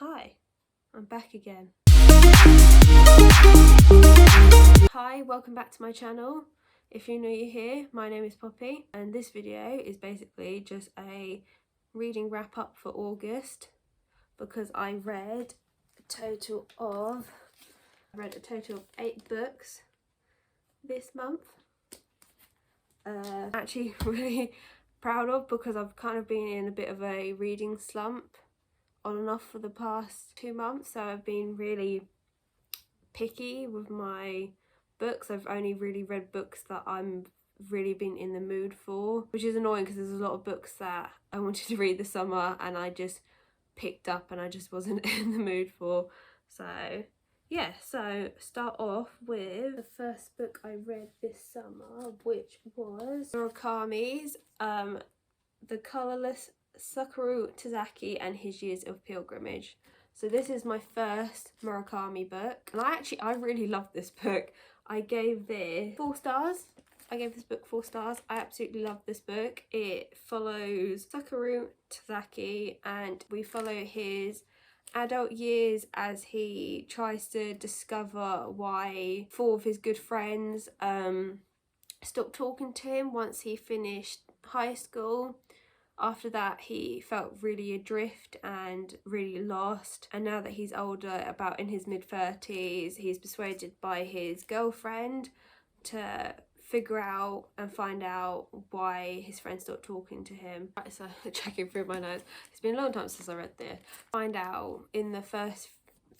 Hi, I'm back again. Hi, welcome back to my channel. If you're new here, my name is Poppy, and this video is basically just a reading wrap up for August because I read a total of 8 books this month. Actually really proud of, because I've kind of been in a bit of a reading slump on and off for the past 2 months, so I've been really picky with my books. I've only really read books that I'm really been in the mood for, which is annoying because there's a lot of books that I wanted to read this summer and I just picked up and I just wasn't in the mood for. So yeah, so start off with the first book I read this summer, which was Murakami's The Colorless, Sakuru Tazaki and His Years of Pilgrimage. So this is my first Murakami book, and I really love this book. I gave this 4 stars. I gave this book 4 stars. I absolutely love this book. It follows Sakuru Tazaki and we follow his adult years as he tries to discover why 4 of his good friends stopped talking to him once he finished high school. After that, he felt really adrift and really lost, and now that he's older, about in his mid-30s, he's persuaded by his girlfriend to figure out and find out why his friends stopped talking to him. Right, so checking through my notes, it's been a long time since I read this. Find out in the first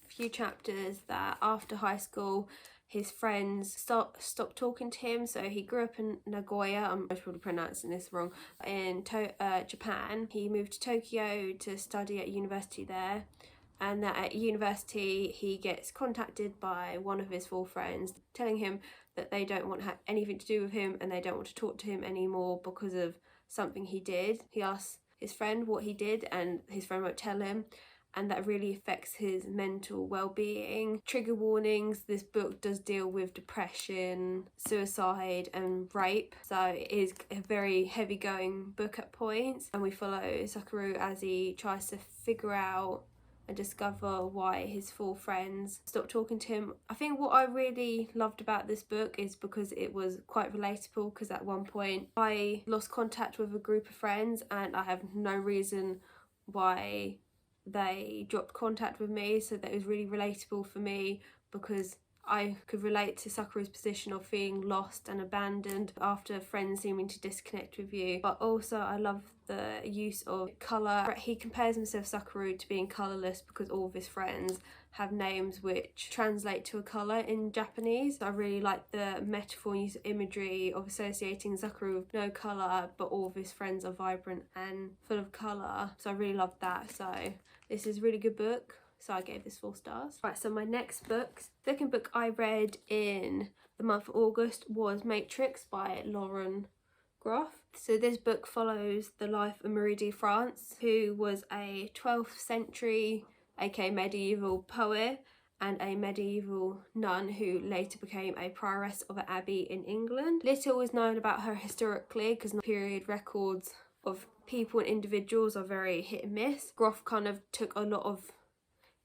few chapters that after high school his friends stopped talking to him. So he grew up in Nagoya, I'm probably pronouncing this wrong, in Japan. He moved to Tokyo to study at university there, and that at university he gets contacted by one of his 4 friends telling him that they don't want to have anything to do with him and they don't want to talk to him anymore because of something he did. He asks his friend what he did and his friend won't tell him, and that really affects his mental well-being. Trigger warnings, this book does deal with depression, suicide and rape, so it is a very heavy-going book at points, and we follow Sakuru as he tries to figure out and discover why his 4 friends stopped talking to him. I think what I really loved about this book is because it was quite relatable, because at one point I lost contact with a group of friends and I have no reason why they dropped contact with me, so that it was really relatable for me because I could relate to Sakuru's position of feeling lost and abandoned after friends seeming to disconnect with you. But also I love the use of colour. He compares himself, Sakuru, to being colourless because all of his friends have names which translate to a colour in Japanese. So I really like the metaphor and use of imagery of associating Sakuru with no colour, but all of his friends are vibrant and full of colour. So I really loved that. So this is a really good book, so I gave this 4 stars. Right, so my next book, second book I read in the month of August was Matrix by Lauren Groff. So this book follows the life of Marie de France, who was a 12th century, aka medieval poet and a medieval nun who later became a prioress of an abbey in England. Little is known about her historically because period records of people and individuals are very hit and miss. Groff kind of took a lot of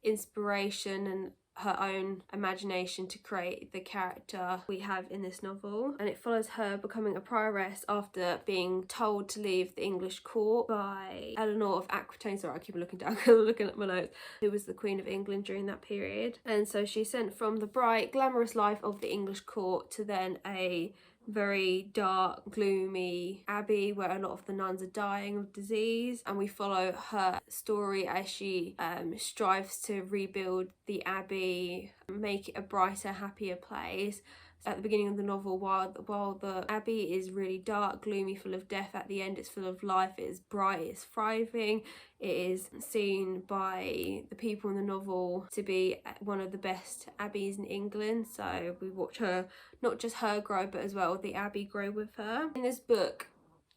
inspiration and her own imagination to create the character we have in this novel, and it follows her becoming a prioress after being told to leave the English court by Eleanor of Aquitaine. Sorry, I keep looking down looking at my notes, who was the Queen of England during that period. And so she's sent from the bright glamorous life of the English court to then a very dark, gloomy abbey where a lot of the nuns are dying of disease, and we follow her story as she strives to rebuild the abbey, make it a brighter, happier place. At the beginning of the novel, while the abbey is really dark, gloomy, full of death, at the end it's full of life, it is bright, it's thriving. It is seen by the people in the novel to be one of the best abbeys in England, so we watch her, not just her grow, but as well the abbey grow with her. In this book,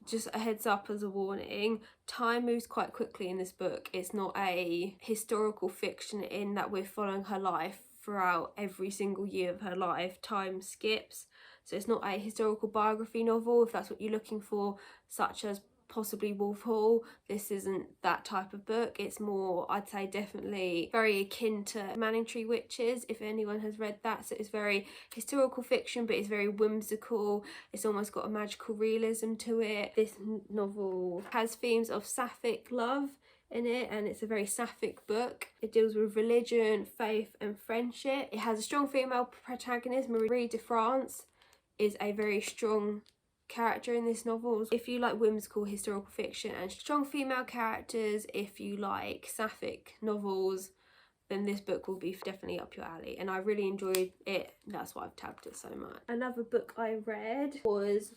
just a heads up as a warning, time moves quite quickly in this book. It's not a historical fiction in that we're following her life throughout every single year of her life. Time skips, so it's not a historical biography novel if that's what you're looking for, such as possibly Wolf Hall. This isn't that type of book. It's more, I'd say, definitely very akin to Manningtree Witches, if anyone has read that. So it's very historical fiction, but it's very whimsical. It's almost got a magical realism to it. This novel has themes of sapphic love in it, and it's a very sapphic book. It deals with religion, faith and friendship. It has a strong female protagonist. Marie de France is a very strong character in this novel. If you like whimsical historical fiction and strong female characters, if you like sapphic novels, then this book will be definitely up your alley, and I really enjoyed it. That's why I've tagged it so much. Another book I read was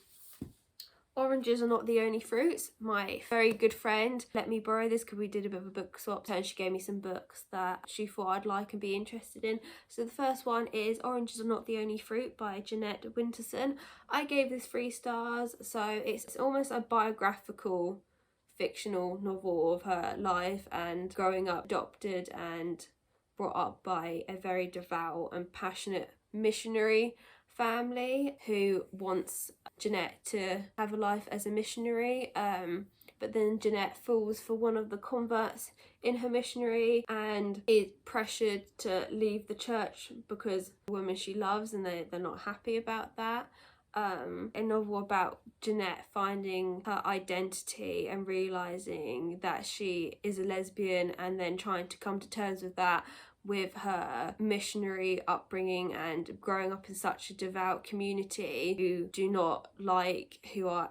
Oranges Are Not the Only Fruits. My very good friend let me borrow this because we did a bit of a book swap, and she gave me some books that she thought I'd like and be interested in. So the first one is Oranges Are Not the Only Fruit by Jeanette Winterson. I gave this 3 stars. So it's almost a biographical fictional novel of her life and growing up adopted and brought up by a very devout and passionate missionary family who wants Jeanette to have a life as a missionary, but then Jeanette falls for one of the converts in her missionary and is pressured to leave the church because the woman she loves, and they're not happy about that. A novel about Jeanette finding her identity and realising that she is a lesbian, and then trying to come to terms with that with her missionary upbringing and growing up in such a devout community who do not like, who are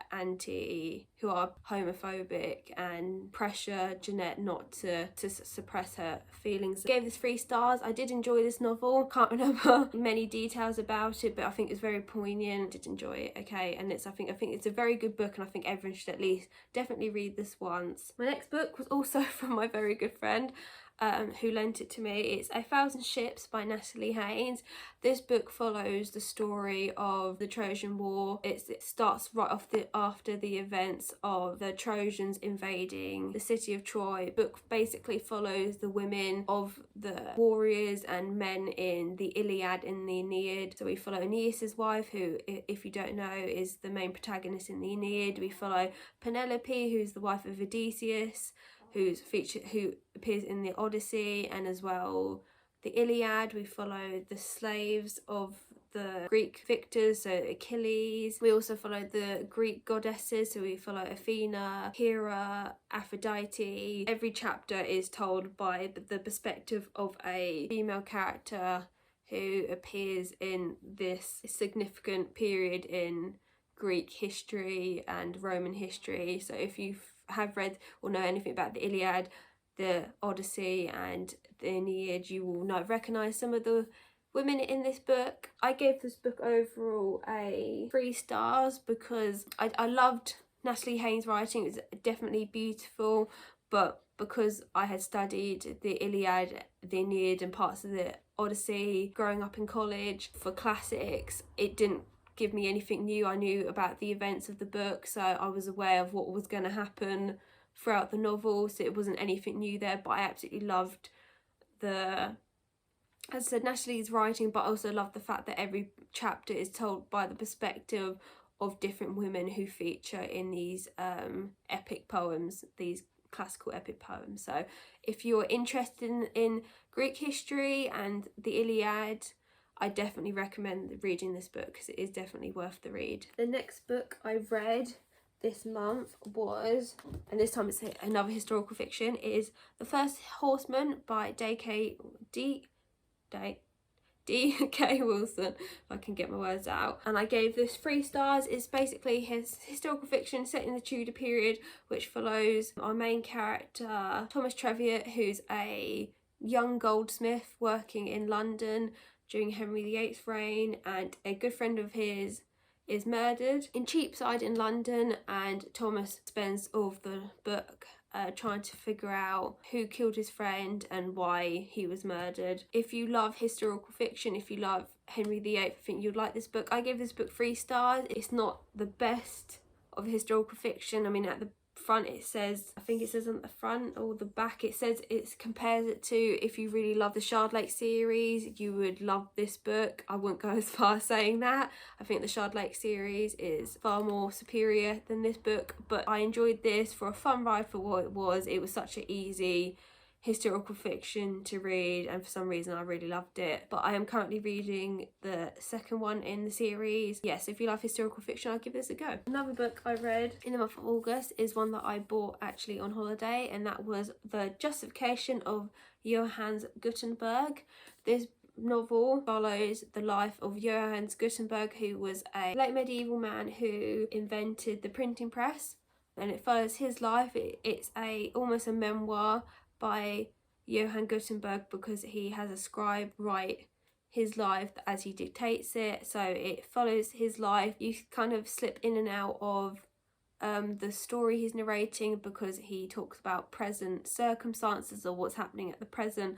homophobic and pressure Jeanette not to suppress her feelings. I gave this 3 stars. I did enjoy this novel. Can't remember many details about it, but I think it's very poignant. I did enjoy it, okay, and I think it's a very good book, and I think everyone should at least definitely read this once. My next book was also from my very good friend who lent it to me. It's 1,000 Ships by Natalie Haynes. This book follows the story of the Trojan War. It starts right off after the events of the Trojans invading the city of Troy. The book basically follows the women of the warriors and men in the Iliad and the Aeneid. So we follow Aeneas's wife, who, if you don't know, is the main protagonist in the Aeneid. We follow Penelope, who's the wife of Odysseus, who appears in the Odyssey, and as well the Iliad. We follow the slaves of the Greek victors, so Achilles. We also follow the Greek goddesses, so we follow Athena, Hera, Aphrodite. Every chapter is told by the perspective of a female character who appears in this significant period in Greek history and Roman history. So if you have read or know anything about the Iliad, the Odyssey and the Aeneid, you will recognise some of the women in this book. I gave this book overall a 3 stars because I loved Natalie Haynes' writing. It was definitely beautiful, but because I had studied the Iliad, the Aeneid and parts of the Odyssey growing up in college for classics, it didn't give me anything new. I knew about the events of the book, so I was aware of what was going to happen throughout the novel, so it wasn't anything new there. But I absolutely loved as I said, Natalie's writing, but I also loved the fact that every chapter is told by the perspective of different women who feature in these epic poems, these classical epic poems. So if you're interested in Greek history and the Iliad, I definitely recommend reading this book because it is definitely worth the read. The next book I read this month was, and this time it's another historical fiction, is The First Horseman by D.K. Wilson, if I can get my words out. And I gave this 3 stars. It's basically his historical fiction set in the Tudor period, which follows our main character, Thomas Treviot, who's a young goldsmith working in London during Henry VIII's reign, and a good friend of his is murdered in Cheapside in London, and Thomas spends all of the book trying to figure out who killed his friend and why he was murdered. If you love historical fiction, if you love Henry VIII, I think you'd like this book. I gave this book 3 stars. It's not the best of historical fiction. I mean, at the front it says, I think it says on the front or the back, it says it compares it to, if you really love the Shard Lake series, you would love this book. I wouldn't go as far as saying that. I think the Shard Lake series is far more superior than this book, but I enjoyed this for a fun ride for what it was. It was such an easy historical fiction to read, and for some reason I really loved it. But I am currently reading the second one in the series. Yes, if you love historical fiction, I'll give this a go. Another book I read in the month of August is one that I bought actually on holiday, and that was The Justification of Johannes Gutenberg. This novel follows the life of Johannes Gutenberg, who was a late medieval man who invented the printing press, and it follows his life. It's almost a memoir by Johann Gutenberg, because he has a scribe write his life as he dictates it, so it follows his life. You kind of slip in and out of the story he's narrating, because he talks about present circumstances or what's happening at the present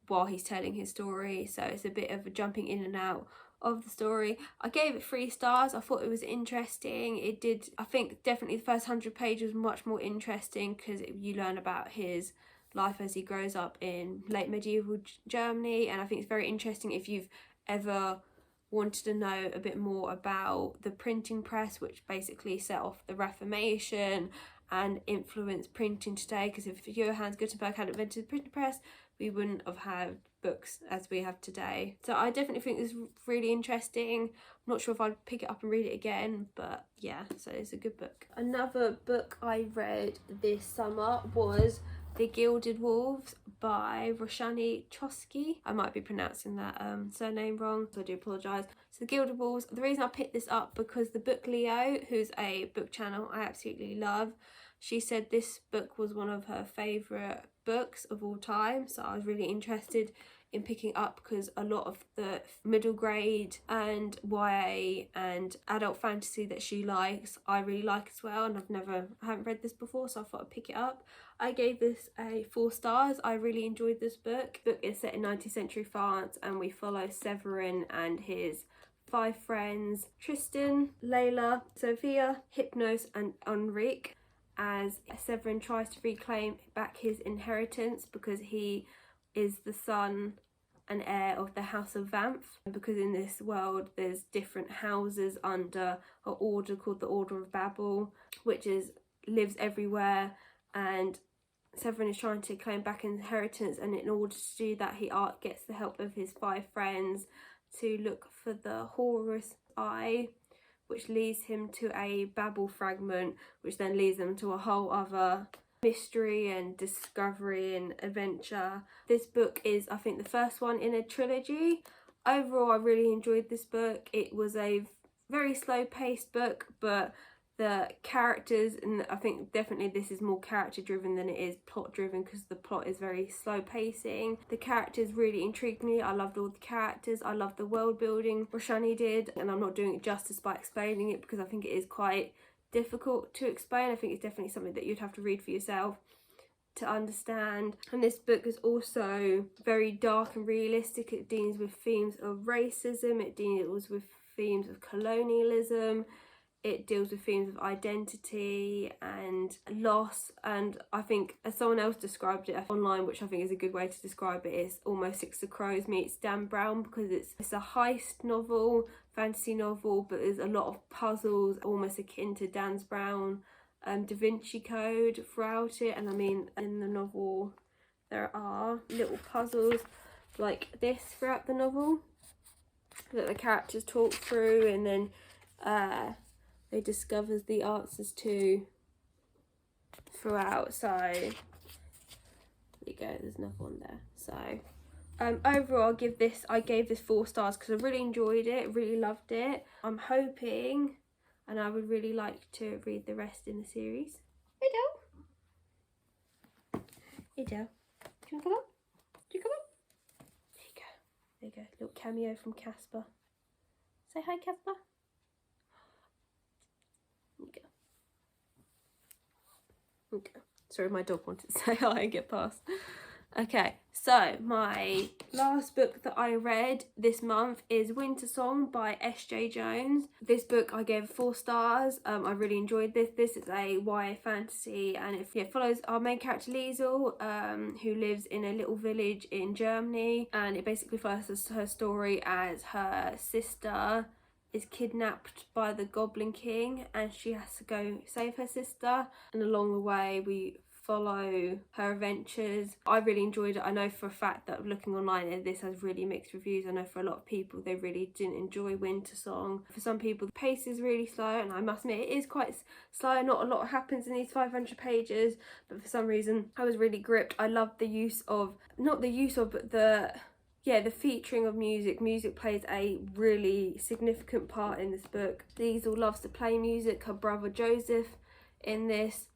while he's telling his story, so it's a bit of a jumping in and out of the story. I gave it 3 stars. I thought it was interesting. It did, I think definitely the first 100 pages was much more interesting, because you learn about his life as he grows up in late medieval Germany, and I think it's very interesting if you've ever wanted to know a bit more about the printing press, which basically set off the Reformation and influenced printing today, because if Johannes Gutenberg had invented the printing press, we wouldn't have had books as we have today. So I definitely think this is really interesting. I'm not sure if I'd pick it up and read it again, but yeah, so it's a good book. Another book I read this summer was The Gilded Wolves by Roshani Chokshi. I might be pronouncing that surname wrong, so I do apologise. So The Gilded Wolves, the reason I picked this up, because the book Leo, who's a book channel I absolutely love, she said this book was one of her favourite books of all time, so I was really interested in picking up, because a lot of the middle grade and YA and adult fantasy that she likes, I really like as well, and I haven't read this before, so I thought I'd pick it up. I gave this a 4 stars. I really enjoyed this book. The book is set in 19th century France, and we follow Severin and his 5 friends, Tristan, Layla, Sophia, Hypnos and Enrique, as Severin tries to reclaim back his inheritance, because he is the son and heir of the House of Vamp, because in this world there's different houses under an order called the Order of Babel, which lives everywhere, and Severin is trying to claim back inheritance, and in order to do that he gets the help of his 5 friends to look for the Horus Eye, which leads him to a Babel fragment, which then leads them to a whole other mystery and discovery and adventure. This book is, I think, the first one in a trilogy. Overall, I really enjoyed this book. It was a very slow paced book, but the characters, and I think definitely this is more character driven than it is plot driven, because the plot is very slow pacing. The characters really intrigued me. I loved all the characters. I loved the world building Roshani did, and I'm not doing it justice by explaining it, because I think it is quite difficult to explain. I think it's definitely something that you'd have to read for yourself to understand. And this book is also very dark and realistic. It deals with themes of racism, it deals with themes of colonialism, it deals with themes of identity and loss, and I think, as someone else described it online, which I think is a good way to describe it, it's almost Six of Crows meets Dan Brown, because it's a heist novel, fantasy novel, but there's a lot of puzzles almost akin to Dan Brown Da Vinci Code throughout it. And I mean, in the novel there are little puzzles like this throughout the novel that the characters talk through, and then they discover the answers to throughout. So there you go, there's another one there. So overall I gave this 4 stars, because I really enjoyed it, really loved it. I'm hoping, and I would really like to read the rest in the series. Hey Del. Hey Del. Do you want to come up? Do you come up? There you go. There you go. Little cameo from Casper. Say hi, Casper. Okay. Sorry, my dog wanted to say hi and get past. Okay, so my last book that I read this month is Wintersong by Jae-Jones. This book I gave 4 stars. I really enjoyed this. This is a YA fantasy, and it follows our main character Liesel, who lives in a little village in Germany, and it basically follows her story as her sister is kidnapped by the Goblin King and she has to go save her sister, and along the way we follow her adventures. I really enjoyed it. I know for a fact that looking online this has really mixed reviews. I know for a lot of people they really didn't enjoy Wintersong. For some people the pace is really slow, and I must admit it is quite slow. Not a lot happens in these 500 pages, but for some reason I was really gripped. I loved the use of, not the use of, but the featuring of music. Music plays a really significant part in this book. Liesel loves to play music. Her brother Joseph in this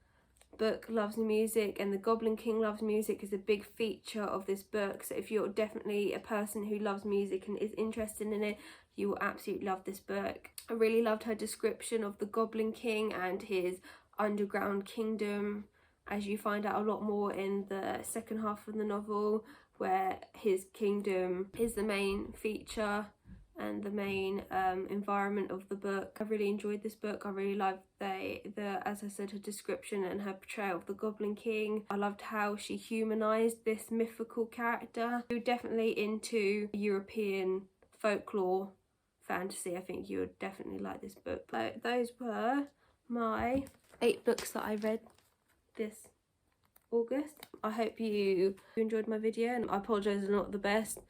book loves music, and the Goblin King loves music is a big feature of this book. So if you're definitely a person who loves music and is interested in it, you will absolutely love this book. I really loved her description of the Goblin King and his underground kingdom, as you find out a lot more in the second half of the novel, where his kingdom is the main feature and the main environment of the book. I really enjoyed this book. I really loved as I said, her description and her portrayal of the Goblin King. I loved how she humanized this mythical character. If you're definitely into European folklore fantasy, I think you would definitely like this book. But those were my 8 books that I read this August. I hope you enjoyed my video, and I apologise they're not the best.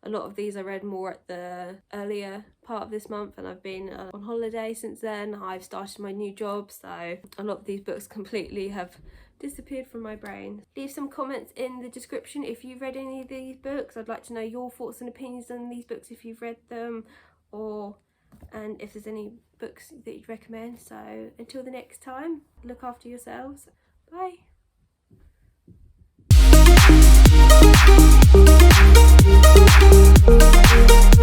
A lot of these I read more at the earlier part of this month, and I've been on holiday since then. I've started my new job, so a lot of these books completely have disappeared from my brain. Leave some comments in the description if you've read any of these books. I'd like to know your thoughts and opinions on these books if you've read them, and if there's any books that you'd recommend. So until the next time, look after yourselves. Bye.